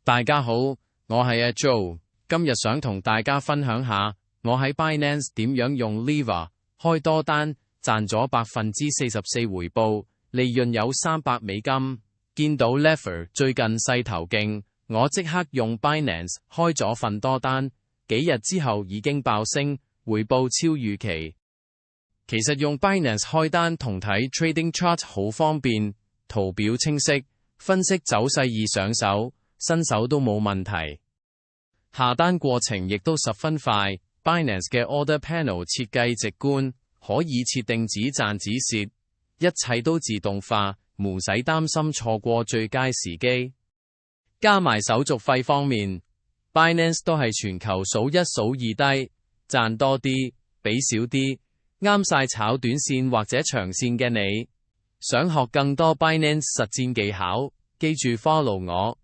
大家好，我係阿 Joe，今日想同大家分享下我喺 Binance 點樣用 Lever 開多單賺咗44%回報，利潤有$300。見到 Lever 最近勢頭勁，我即刻用 Binance 開咗份多單，幾日之後已經爆升，回報超預期。其實用 Binance 開單同睇 Trading Chart 好方便，圖表清晰，分析走勢易上手，新手都冇問題。下單過程亦都十分快 ，Binance 嘅 Order Panel 設計直觀，可以設定止賺止蝕，一切都自動化，唔使擔心錯過最佳時機。加埋手續費方面 ，Binance 都係全球數一數二低，賺多啲，俾少啲，啱晒炒短線或者長線嘅你。想學更多 Binance 實戰技巧，記住 follow我。